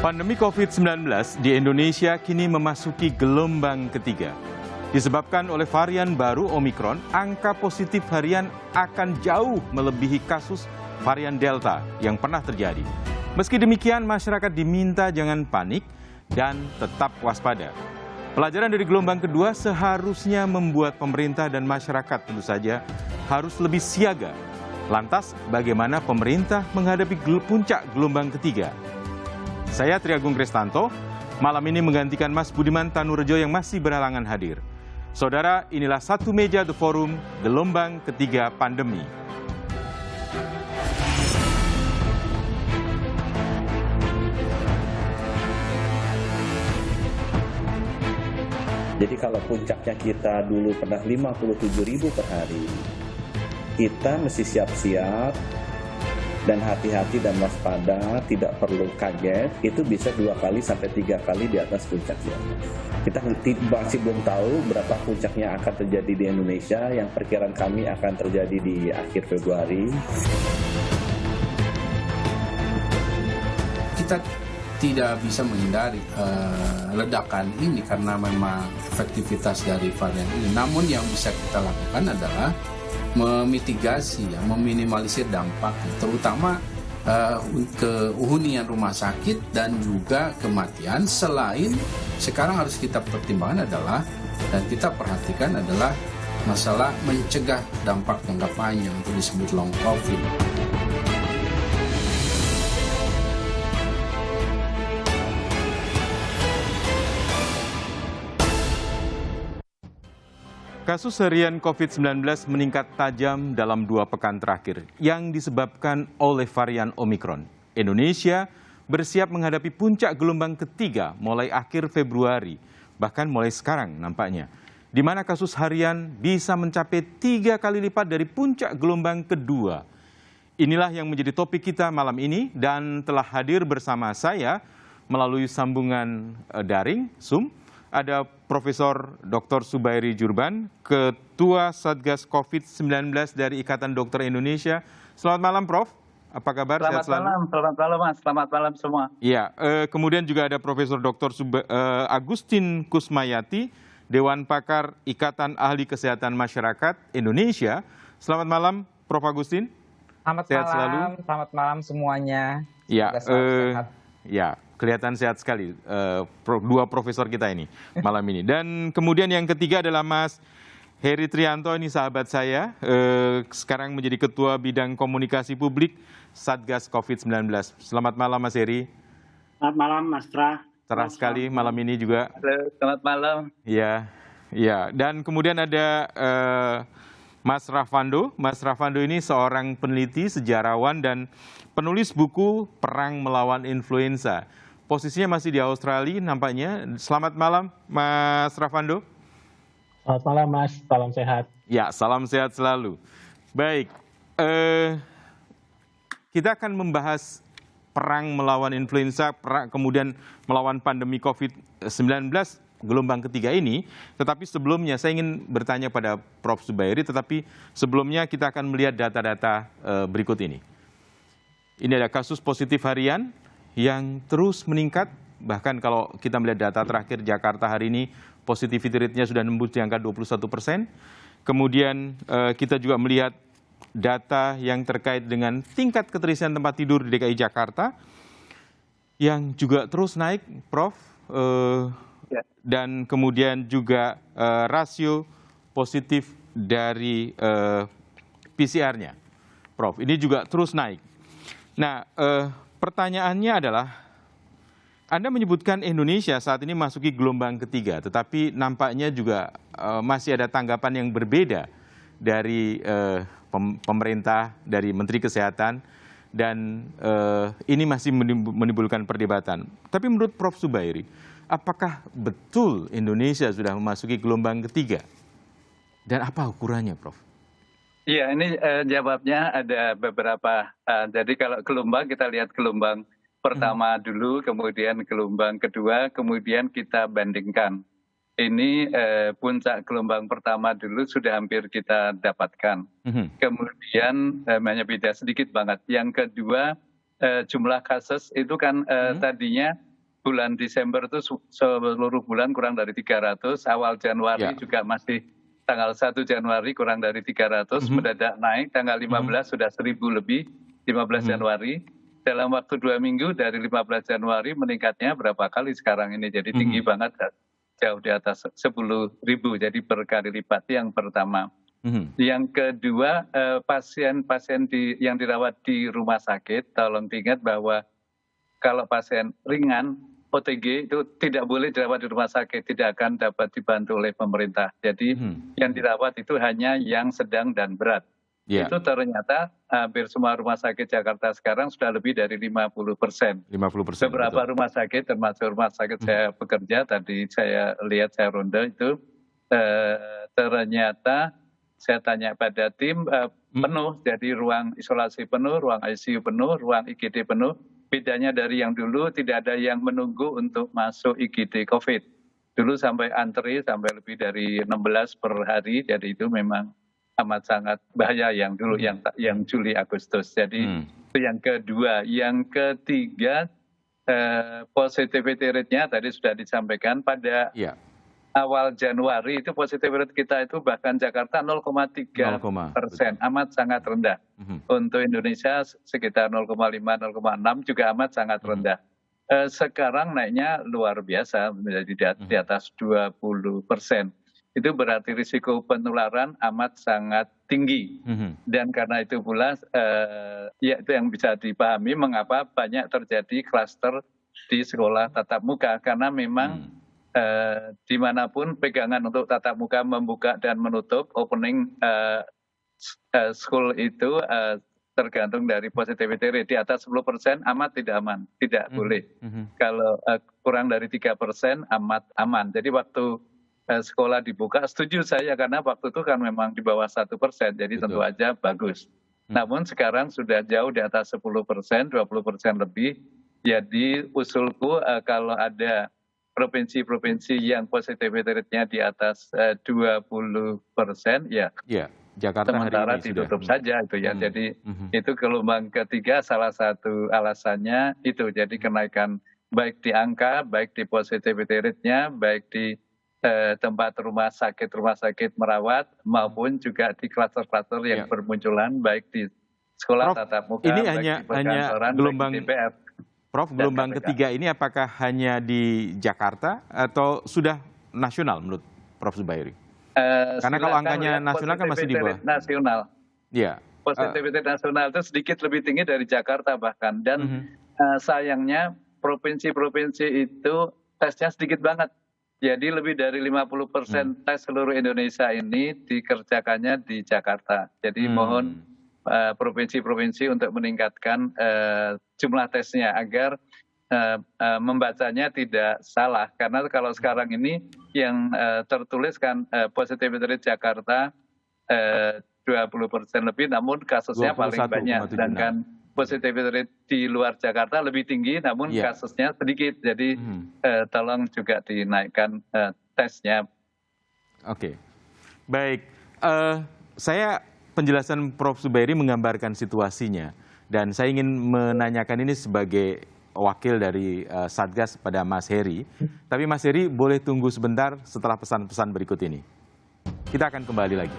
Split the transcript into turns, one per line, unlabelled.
Pandemi COVID-19 di Indonesia kini memasuki gelombang ketiga. Disebabkan oleh varian baru Omikron, angka positif harian akan jauh melebihi kasus varian Delta yang pernah terjadi. Meski demikian, masyarakat diminta jangan panik dan tetap waspada. Pelajaran dari gelombang kedua seharusnya membuat pemerintah dan masyarakat tentu saja harus lebih siaga. Lantas, bagaimana pemerintah menghadapi puncak gelombang ketiga? Saya Triagung Kristanto, malam ini menggantikan Mas Budiman Tanurejo yang masih berhalangan hadir. Saudara, inilah Satu Meja The Forum, gelombang ketiga pandemi.
Jadi kalau puncaknya kita dulu pernah 57.000 per hari, kita mesti siap-siap dan hati-hati dan waspada, tidak perlu kaget, itu bisa 2 kali sampai 3 kali di atas puncaknya. Kita masih belum tahu berapa puncaknya akan terjadi di Indonesia, yang perkiraan kami akan terjadi di akhir Februari.
Kita tidak bisa menghindari ledakan ini karena memang efektivitas dari varian ini. Namun yang bisa kita lakukan adalah memitigasi, meminimalisir dampak, terutama kehunian rumah sakit dan juga kematian. Selain sekarang harus kita pertimbangkan adalah dan kita perhatikan adalah masalah mencegah dampak jangka panjang, itu disebut long COVID.
Kasus harian COVID-19 meningkat tajam dalam 2 pekan terakhir yang disebabkan oleh varian Omikron. Indonesia bersiap menghadapi puncak gelombang ketiga mulai akhir Februari, bahkan mulai sekarang nampaknya, di mana kasus harian bisa mencapai 3 kali lipat dari puncak gelombang kedua. Inilah yang menjadi topik kita malam ini dan telah hadir bersama saya melalui sambungan daring, Zoom, ada Profesor Dr. Zubairi Jurban, Ketua Satgas COVID-19 dari Ikatan Dokter Indonesia. Selamat malam, Prof. Apa kabar?
Selamat malam, Mas. Selamat malam semua.
Iya, kemudian juga ada Profesor Dr. Agustin Kusmayati, Dewan Pakar Ikatan Ahli Kesehatan Masyarakat Indonesia. Selamat malam, Prof. Agustin.
Selamat malam, selamat malam semuanya.
Ya, ya. Kelihatan sehat sekali, 2 profesor kita ini malam ini. Dan kemudian yang ketiga adalah Mas Heri Trianto, ini sahabat saya, sekarang menjadi Ketua Bidang Komunikasi Publik Satgas COVID-19. Selamat malam Mas Heri.
Selamat malam Mas Tra.
Cerah sekali malam ini juga.
Halo, selamat malam.
Iya, iya. Dan kemudian ada Mas Rafando. Mas Rafando ini seorang peneliti, sejarawan, dan penulis buku Perang Melawan Influenza. Posisinya masih di Australia nampaknya. Selamat malam, Mas Rafando.
Selamat malam, Mas. Salam sehat.
Ya, salam sehat selalu. Baik, kita akan membahas perang melawan influenza, kemudian melawan pandemi COVID-19 gelombang ketiga ini. Tetapi sebelumnya saya ingin bertanya pada Prof. Zubairi, tetapi sebelumnya kita akan melihat data-data berikut ini. Ini ada kasus positif harian yang terus meningkat, bahkan kalau kita melihat data terakhir Jakarta hari ini, positivity rate-nya sudah nembus di angka 21%. Kemudian kita juga melihat data yang terkait dengan tingkat keterisian tempat tidur di DKI Jakarta, yang juga terus naik, Prof. Dan kemudian juga rasio positif dari PCR-nya, Prof. Ini juga terus naik. Nah, pertanyaannya adalah, Anda menyebutkan Indonesia saat ini masuki gelombang ketiga, tetapi nampaknya juga masih ada tanggapan yang berbeda dari pemerintah, dari Menteri Kesehatan, dan ini masih menimbulkan perdebatan. Tapi menurut Prof. Zubairi, apakah betul Indonesia sudah memasuki gelombang ketiga? Dan apa ukurannya, Prof?
Iya, ini jawabnya ada beberapa. Jadi kalau gelombang, kita lihat gelombang pertama dulu, kemudian gelombang kedua, kemudian kita bandingkan. Ini puncak gelombang pertama dulu sudah hampir kita dapatkan. Kemudian hanya beda sedikit banget. Yang kedua, jumlah kasus itu kan tadinya bulan Desember itu seluruh bulan kurang dari 300, awal Januari juga masih tanggal 1 Januari kurang dari 300, mendadak naik tanggal 15 sudah 1.000 lebih, 15 Januari. Dalam waktu 2 minggu dari 15 Januari meningkatnya berapa kali sekarang ini, jadi tinggi banget, jauh di atas 10.000, jadi berkali lipat yang pertama. Yang kedua, pasien-pasien yang dirawat di rumah sakit, tolong diingat bahwa kalau pasien ringan, OTG itu tidak boleh dirawat di rumah sakit, tidak akan dapat dibantu oleh pemerintah. Jadi yang dirawat itu hanya yang sedang dan berat. Itu ternyata hampir semua rumah sakit Jakarta sekarang sudah lebih dari 50%.
50%.
Beberapa rumah sakit, termasuk rumah sakit saya bekerja, tadi saya lihat, saya ronde itu, ternyata saya tanya pada tim, penuh, jadi ruang isolasi penuh, ruang ICU penuh, ruang IGD penuh. Bedanya dari yang dulu, tidak ada yang menunggu untuk masuk IGD COVID. Dulu sampai antri, sampai lebih dari 16 per hari, jadi itu memang amat sangat bahaya yang dulu, yang Juli Agustus. Jadi itu yang kedua. Yang ketiga, positivity rate-nya tadi sudah disampaikan pada awal Januari itu positivity rate kita itu bahkan Jakarta 0,3%, amat sangat rendah. Untuk Indonesia sekitar 0,5, 0,6 juga amat sangat rendah. Sekarang naiknya luar biasa, menjadi di atas 20%. Itu berarti risiko penularan amat sangat tinggi. Dan karena itu pula, ya itu yang bisa dipahami mengapa banyak terjadi klaster di sekolah tatap muka. Karena memang dimanapun pegangan untuk tatap muka membuka dan menutup, opening school itu tergantung dari positivity rate. Di atas 10% amat tidak aman, tidak boleh. Kalau kurang dari 3% amat aman. Jadi waktu sekolah dibuka, setuju saya, karena waktu itu kan memang di bawah 1%, jadi tentu aja bagus. Namun sekarang sudah jauh di atas 10%, 20% lebih. Jadi usulku kalau ada provinsi-provinsi yang positivity rate-nya di atas 20%, ya
Jakarta
sementara
hari ini
ditutup
sudah.
saja itu ya. Jadi itu gelombang ketiga, salah satu alasannya itu. Jadi kenaikan baik di angka, baik di positivity rate-nya, baik di tempat rumah sakit merawat, maupun juga di klaster-klaster yang bermunculan baik di sekolah tatap muka,
ini
baik
hanya
di perkantoran,
gelombang
baik di DPR.
Prof, gelombang ketiga ini apakah hanya di Jakarta atau sudah nasional menurut Prof Zubairi? Karena kalau angkanya nasional kan masih di bawah.
Nasional.
Ya.
Positivity nasional itu sedikit lebih tinggi dari Jakarta bahkan. Dan sayangnya provinsi-provinsi itu tesnya sedikit banget. Jadi lebih dari 50% tes seluruh Indonesia ini dikerjakannya di Jakarta. Jadi mohon provinsi-provinsi untuk meningkatkan jumlah tesnya agar membacanya tidak salah. Karena kalau sekarang ini yang tertulis kan positivity rate Jakarta 20% lebih, namun kasusnya paling banyak. Sedangkan positivity rate di luar Jakarta lebih tinggi, namun kasusnya sedikit. Jadi tolong juga dinaikkan tesnya.
Oke, baik. Saya penjelasan Prof Zubairi menggambarkan situasinya, dan saya ingin menanyakan ini sebagai wakil dari Satgas pada Mas Heri. Tapi Mas Heri boleh tunggu sebentar setelah pesan-pesan berikut ini. Kita akan kembali lagi.